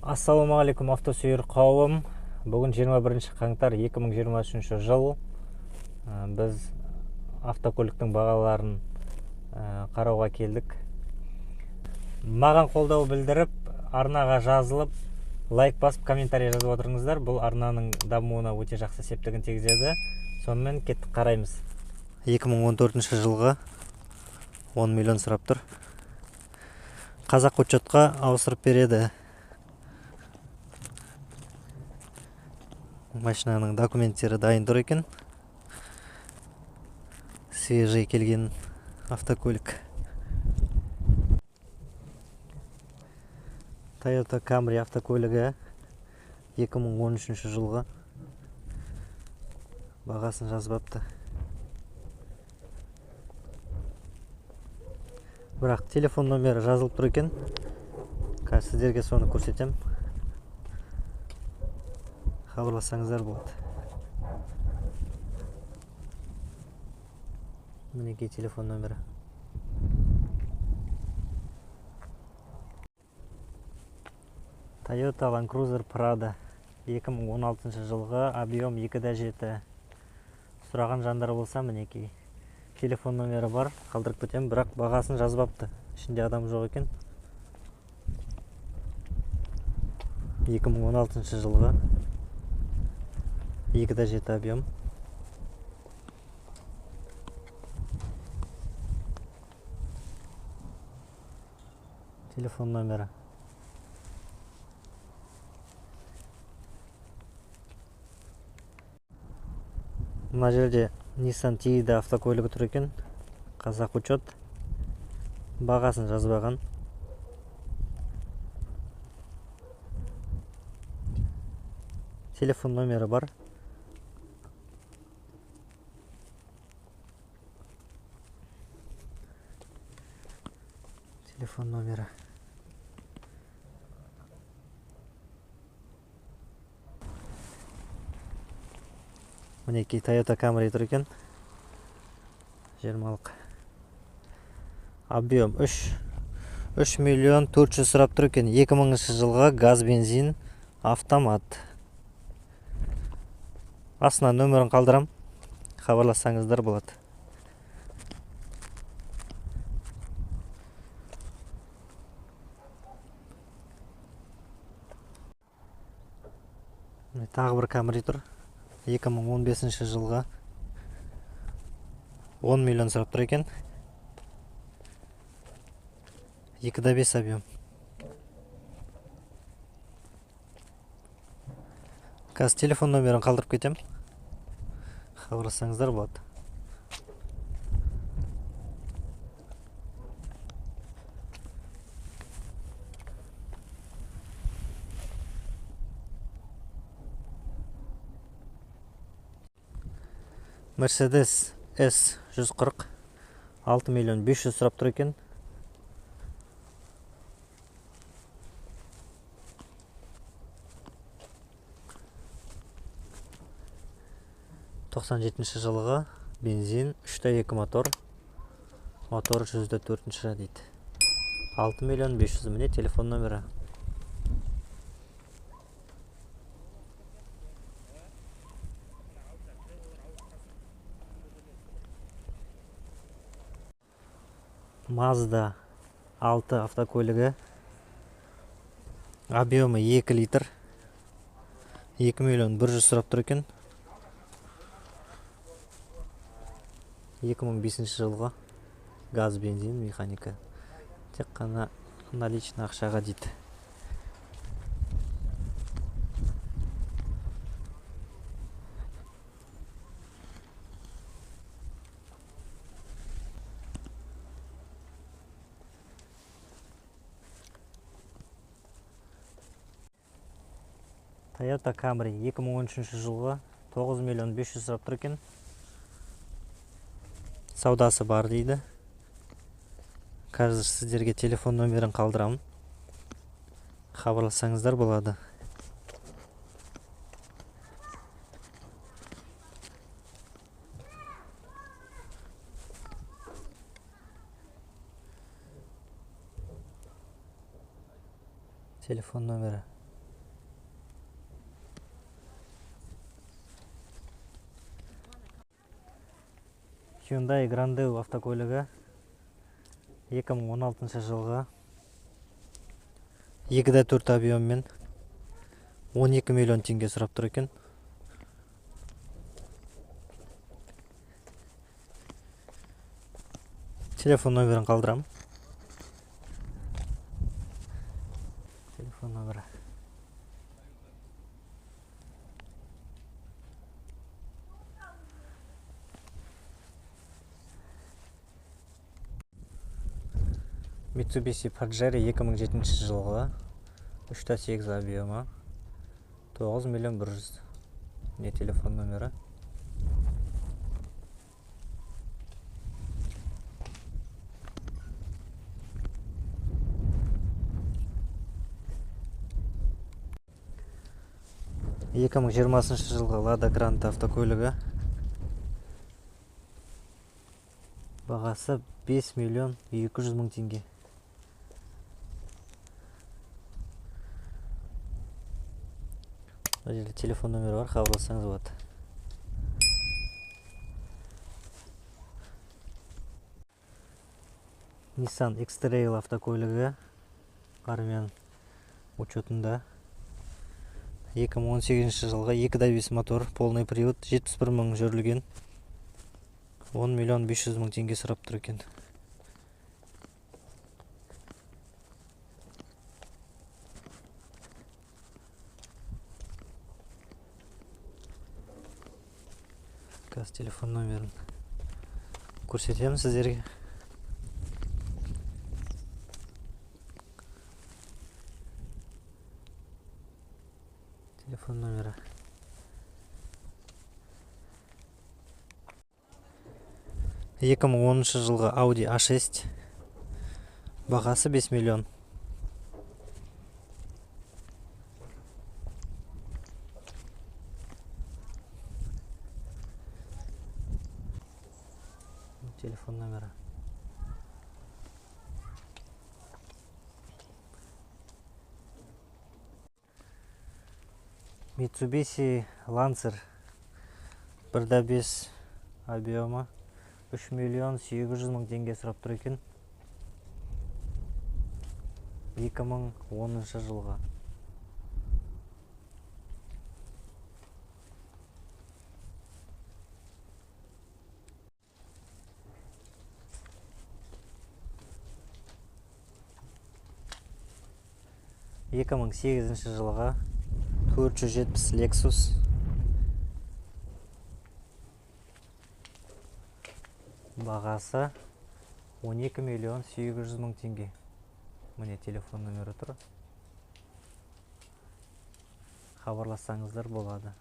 Ассалаумағалейкум автосүйер қауым. Бүгін 21 қаңтар 2023 жыл. Біз автокөліктің бағаларын қарауға келдік. Маған қолдау білдіріп, арнаға жазылып, лайк басып, комментарий жазып отырыңыздар. Бұл арнаның дамуына өте жақсы септігін тигізеді. Сонымен кеттік, қараймыз. 2014 жылға 10 миллион сұрап тұр. Қазақ учетқа ауыстырып береді. Машинаның документтері дайын тұр екен. Свежий келген автокөлік. Toyota Camry автокөлігі 2013 жылға. Бағасын жазбапты. Бірақ телефон номері жазылып тұр екен. Қазір сіздерге соны көрсетем. Хабарлассаңыздар болады. Мінекей телефон номері. Toyota Land Cruiser Prado 2016 жылға, объем 2.7. Сұраған жандар болса, мінекей телефон номері бар, қалдырып кетем, бірақ бағасын жазбапты. Ішінде адам жоқ екен. 2016 жылға 2.7 объем. Телефон номері. Мына жерде Nissan Tiida автокөлігі тұр екен. Қазақ учет. Бағасын жазбаған. Телефон номері бар. Телефон номері. Мінекей Toyota Camry тұр екен. 20-лық. Объем 3 миллион 400 сұрап тұр екен. 2000 жылға газ бензин автомат. Астына нөмірін қалдырам. Хабарлассаңыздар болады. Тағы бір Camry тұр. 2015 жылға 10 миллион сұрап тұр екен. 2.5 объем. Қазір телефон номерін қалдырып кетем. Хабарлассаңыздар болады. Mercedes S140 6 миллион 500 сұрап тұр екен. (97) жылға бензин 3.2 мотор 104 дейді. 6 миллион 500 міне телефон номері. Mazda 6 автокөлігі. Объемы 2 литр. 2 миллион 100 сұрап тұр екен. 2005 жылға газ бензин механика. Тек қана наличный ақшаға дейді. Toyota Camry 2013 жылға 9 миллион 500 сұрап тұр екен. Саудасы бар дейді. Қазір сіздерге телефон номерін қалдырам. Хабарлассаңыздар болады. Телефон номері Hyundai Grandeu автокөлігі 2016 жылғы 2,4 объеммен 12 миллион теңге сұрап тұр екен. Телефон номерін қалдырам. Телефон номері. Mitsubishi Pajero 2007 жылғы 3,8 объемы 9 миллион 100. Не телефон номері. Екі мың жиырмасыншы жылғы Lada Granta автокөлігі бағасы 5 миллион 200 мың теңге. Бұл жерде телефон номері бар, хабарлассаңыз болады. Nissan X-Trail автокөлігі армян учетында 2018 жылғы 2,5 мотор, полный привод, 71 мың жүрілген, 10 миллион 500 мың теңге сұрап тұр екен. Қазір телефон номерін көрсетемін сіздерге. Телефон номері. Екі мың 10 жылғы Audi A6 бағасы 5 миллион. Телефон номері. Mitsubishi Lancer 1,5 объемы 3 миллион 800 мың теңге сұрап тұр екен. 2010 жылғы. Екі мың 8 жылға 470 Lexus бағасы 12 миллион 800 мың теңге. Міне телефон номері тұр. Хабарлассаңыздар болады.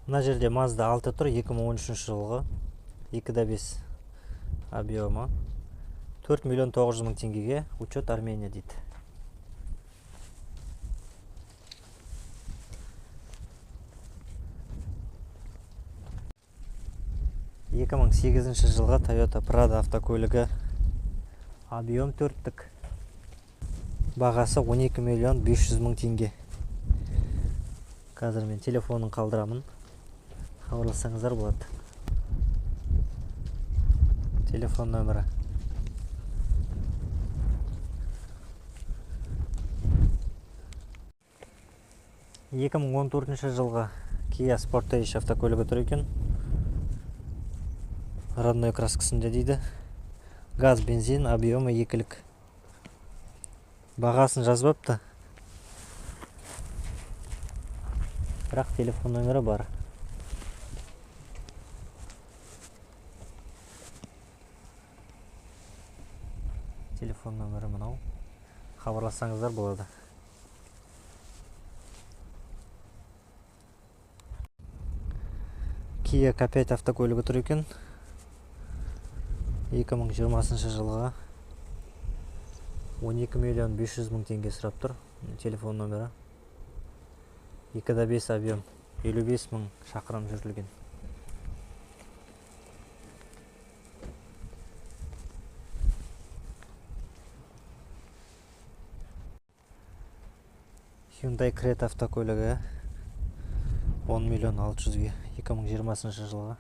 Мына жерде Mazda 6 тұр, 2013 жылғы 2,5 объемы 4 миллион 900 мың теңгеге, учет Армения дейді. Екі мың 8 жылғы Toyota Prado автокөлігі объем 4-тік, бағасы 12 миллион 500 мың теңге. Қазір мен телефонын қалдырамын, хабарлассаңыздар болады. Телефон номері. Екі мың 14 жылғы Kia Sportage автокөлігі тұр екен. Родной краскасында дейді. Газ, бензин, объемы 2-лік. Бағасын жазбапты. Бірақ телефон номері бар. Телефон номері мынау. Хабарлассаңыздар болады. Kia K5 автокөлігі тұр екен. 2020 жылға 12 миллион 500 мың теңге сұрап тұр. Телефон номері. 2,5 объем 55 мың шақырым жүрілген. Hyundai Creta автокөлігі 10 миллион 600-ге 2020 жылға.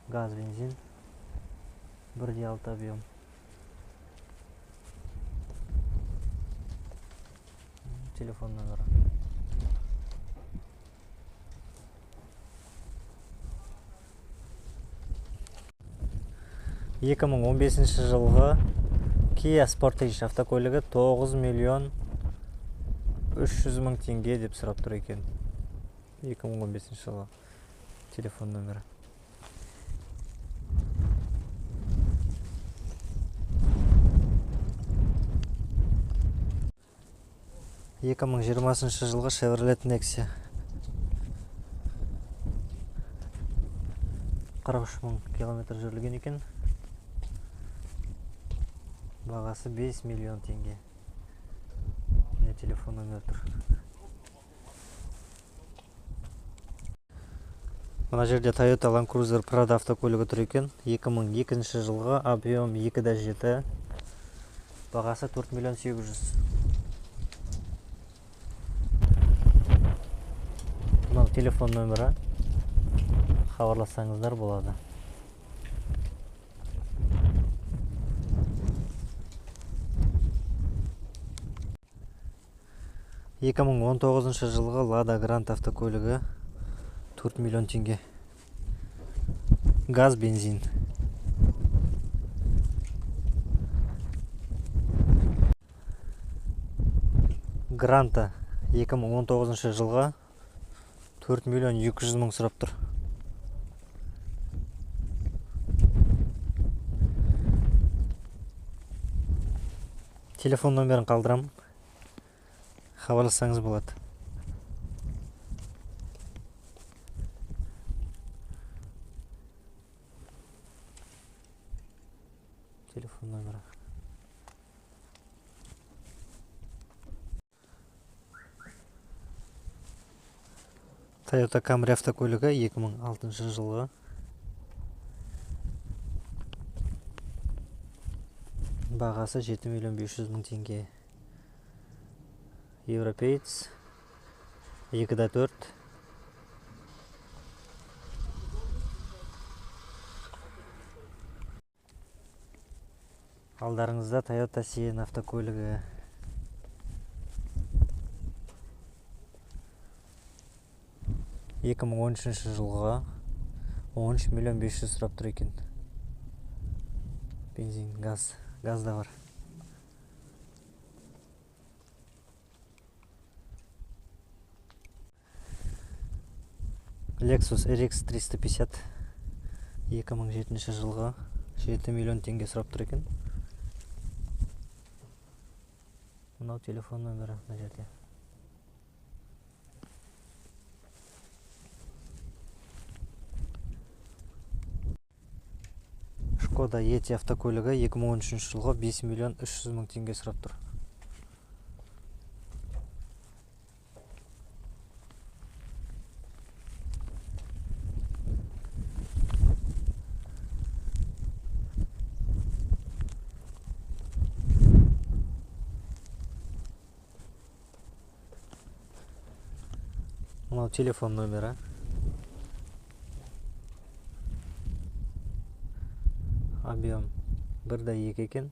Газ, бензин. 1,6 объем. Телефон номері. Екі мың 15 жылғы Kia Sportage автокөлігі 9 миллион 300 мың теңге деп сұрап тұр екен. 2015 жылғы телефон номері. Екі мың 20 жылғы Chevrolet Nexia 43 мың километр жүрілген екен. Бағасы 5 миллион теңге. Міне телефон номері тұр. Мына жерде Toyota Land Cruiser Prado автокөлігі тұр екен. 2002 жылғы, объем 2,7, бағасы 4 миллион 800. Мынау телефон номері, хабарлассаңыздар болады. Екі мың 19 жылғы Lada Grant автокөлігі 4 миллион теңге. Газ, бензин. Гранта 2019 жылға 4 миллион 200 мың сұрап тұр. Телефон номерін қалдырам. Хабарлассаңыз болады. Телефон номері. Toyota Camry автокөлігі 2006 жылғы. Бағасы 7 миллион 500 мың теңге. Европеец 2,4. Алдарыңызда Toyota Sienna автокөлігі. Екі мың 13 жылға 13 миллион 500 сұрап тұр екен. Бензин, газ да бар. Lexus RX 350 2007 жылға 7 миллион теңге сұрап тұр екен. Мынау телефон номері мына жерде. Шкода Yeti автокөлігі 2013 жылға 5 миллион 300 мың теңге сұрап тұр. Мынау телефон номері. Объем 1,2 екен.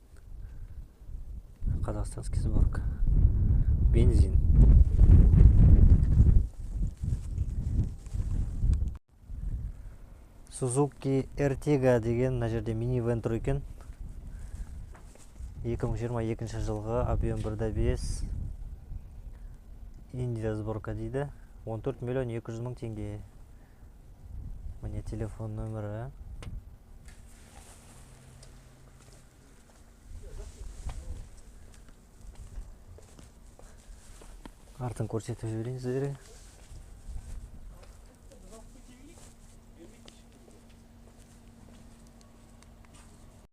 Қазақстанский сборка. Бензин. Suzuki Ertiga деген мына жерде минивэн тұр екен. 2022 жылғы, объем 1,5. Индия сборка дейді. 14 миллион 200 мың теңге. Міне телефон номері. Артын көрсетіп жіберейін сіздерге.